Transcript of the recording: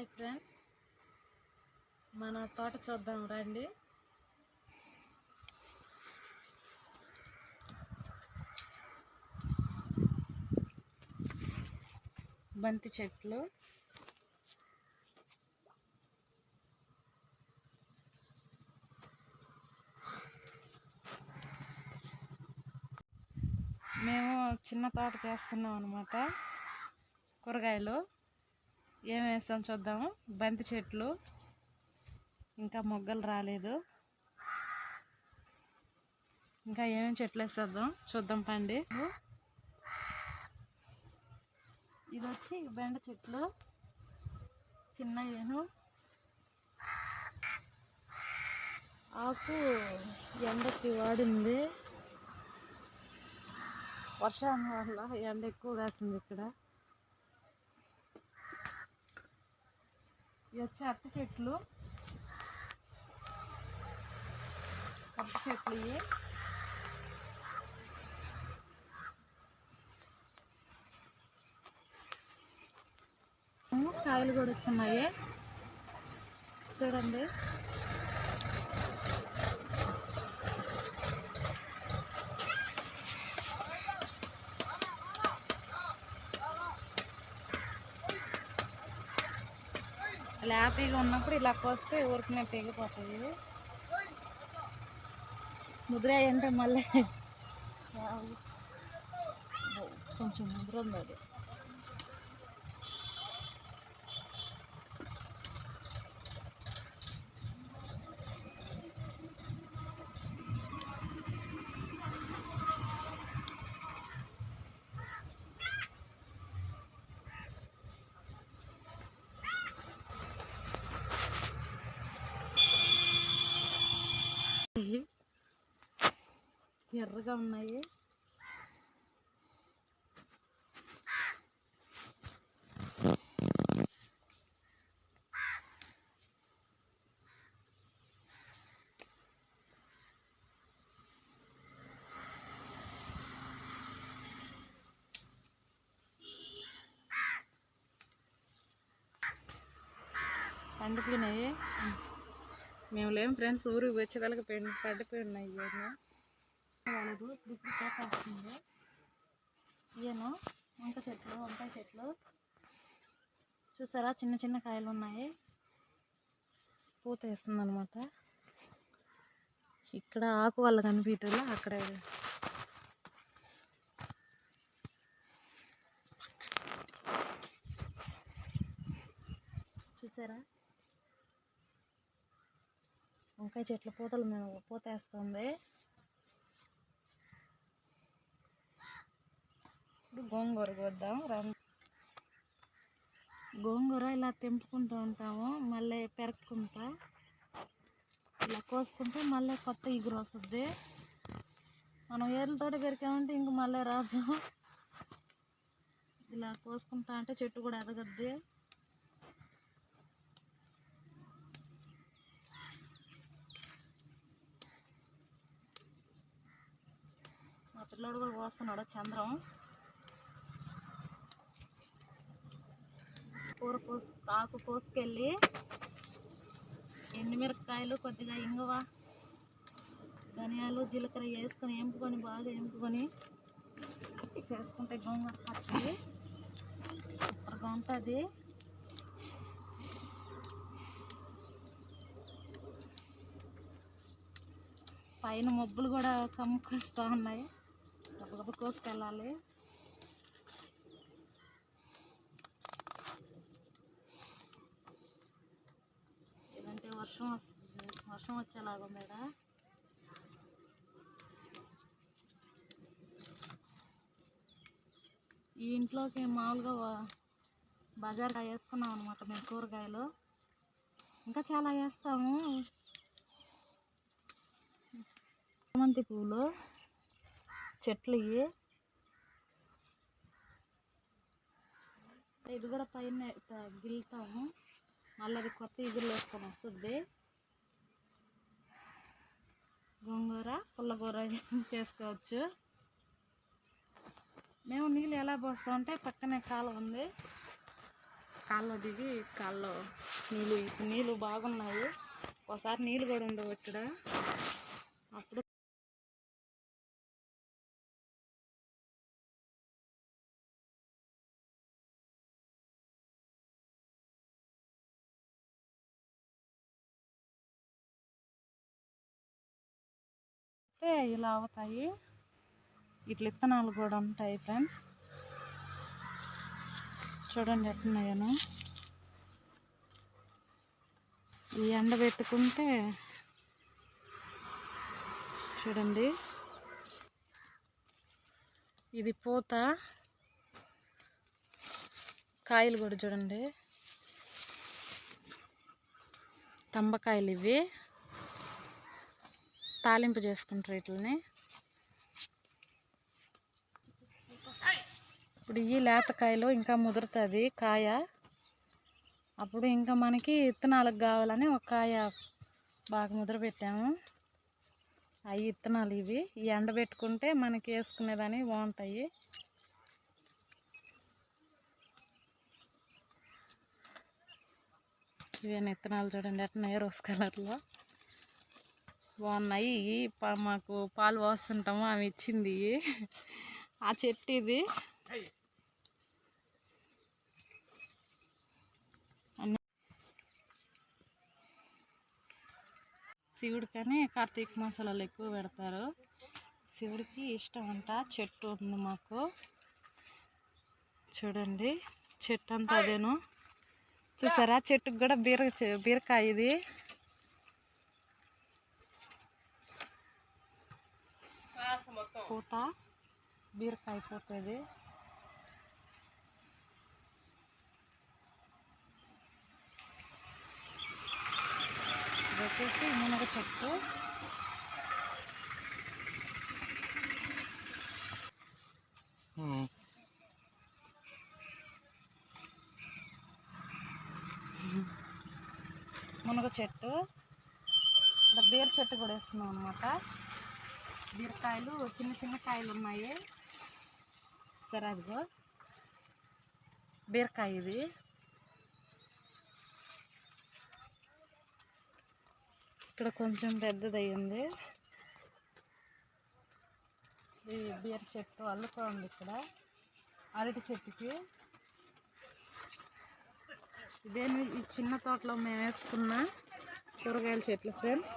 Hi friends, మన తోట చూద్దాం రండి. బంతి చెట్లు, మేము చిన్న తోట చేస్తున్నాం అన్నమాట. కూరగాయలు ఏం వేస్తాం చూద్దాము. బంతి చెట్లు, ఇంకా మొగ్గలు రాలేదు. ఇంకా ఏమేమి చెట్లు వేసేద్దాం చూద్దాం పండి. ఇది వచ్చి బెండ చెట్లు, చిన్న ఆకు ఎండకి వాడింది. వర్షం వల్ల ఎండ ఎక్కువ కాసింది ఇక్కడ. ఇవి వచ్చి అరటి చెట్లు, ఇవి కాయలు కూడా వచ్చున్నాయి చూడండి. హ్యాపీగా ఉన్నప్పుడు ఇలా కోస్తే ఊరికనే తెగిపోతాయి. ముద్రాయి అంటే మళ్ళీ కొంచెం ముద్ర ఉంది అది. ఎర్రగా ఉన్నాయి. పండిపోయినాయి. మేము లేము ఫ్రెండ్స్, ఊరికి వచ్చేదానికి పండిపోయి ఉన్నాయి. వాళ్ళదు ఇప్పుడు తోట వస్తుంది. ఈయన వంకాయ చెట్లు చూసారా, చిన్న చిన్న కాయలు ఉన్నాయి. పూత వేస్తుంది అనమాట. ఇక్కడ ఆకు వల్ల కనిపించట్లా, అక్కడ చూసారా వంకాయ చెట్ల పూతలు పూత వేస్తుంది. ఇప్పుడు గోంగూర కోద్దాం. గోంగూర ఇలా తెంపుకుంటూ ఉంటాము, మళ్ళీ పెరక్కుంటా ఇలా కోసుకుంటే మళ్ళీ కొత్త ఇగురు వస్తుంది. మనం ఏర్లతోటి పెరికామంటే ఇంక మళ్ళీ రాదు. ఇలా కోసుకుంటా అంటే చెట్టు కూడా ఎదగద్ది. మా పిల్లోడు కూడా కోస్తున్నాడు, చంద్రం. ఆకు కోసుకెళ్ళి ఎండుమిరపకాయలు, కొద్దిగా ఇంగువ, ధనియాలు, జీలకర్ర వేసుకొని బాగా ఎంపుకొని చేసుకుంటే గోంగూర పచ్చడి సూపర్గా ఉంటుంది. పైన మబ్బులు కూడా కమ్ముకొస్తూ ఉన్నాయి. గబగబ కోసుకెళ్ళాలి. ఇదంటే వర్షం వచ్చేలాగా ఉంది. ఈ ఇంట్లోకి మామూలుగా బజార్ వేసుకున్నాం అనమాట మేము కూరగాయలు. ఇంకా చాలా వేస్తాము. చామంతి పువ్వులు చెట్లు, ఇది కూడా పైన గిల్లుతాము, మళ్ళీ అది కొత్త ఇగురులు వేసుకొని వస్తుంది. గోంగూర పుల్లగూర చేసుకోవచ్చు. మేము నీళ్ళు ఎలా పోస్తామంటే పక్కనే కాలువ ఉంది, కాల్లో దిగి కాల్లో నీళ్ళు బాగున్నాయి. ఒకసారి నీళ్ళు కూడా ఉండవు ఇక్కడ. అప్పుడు ఇలా అవుతాయి. ఇట్లా విత్తనాలు కూడా ఉంటాయి ఫ్రెండ్స్. చూడండి ఎట్టున్నాయను. ఈ ఎండ పెట్టుకుంటే చూడండి, ఇది పూత. కాయలు కూడా చూడండి, తంబకాయలు ఇవి. తాలింపు చేసుకుంటారు వీటిని. ఇప్పుడు ఈ లేతకాయలు ఇంకా ముదురుతుంది కాయ. అప్పుడు ఇంకా మనకి విత్తనాలకు కావాలని ఒక కాయ బాగా ముద్ర పెట్టాము. అవి విత్తనాలు ఇవి. ఈ ఎండబెట్టుకుంటే మనకి వేసుకునేదాన్ని బాగుంటాయి. ఇవే విత్తనాలు చూడండి ఎట్లా రోజ్ కలర్లో బాగున్నాయి. మాకు పాలు పోస్తుంటాము, ఆమె ఇచ్చింది. ఆ చెట్టు ఇది. శివుడికని కార్తీక మాసాలలో ఎక్కువ పెడతారు. శివుడికి ఇష్టం అంట. చెట్టు ఉంది మాకు. చూడండి చెట్టు అంతా అదేను. చూసారా, చెట్టుకు కూడా బీరకాయ ఇది. పూత బీరకాయ పూత ఇది. ఇది వచ్చేసి మునగ చెట్టు. మునగ చెట్టు. ఇక్కడ బీర చెట్టు కూడా వేస్తున్నాం అన్నమాట. బీరకాయలు చిన్న చిన్న కాయలు ఉన్నాయి. సరే, అదిగో బీరకాయ ఇది. ఇక్కడ కొంచెం పెద్దది అయ్యింది. ఇది బీర చెట్టు అల్లుకోండి. ఇక్కడ అరటి చెట్టుకి ఇదేమి ఈ చిన్న తోటలో మేము వేసుకున్న కూరగాయల చెట్లు ఫ్రెండ్స్.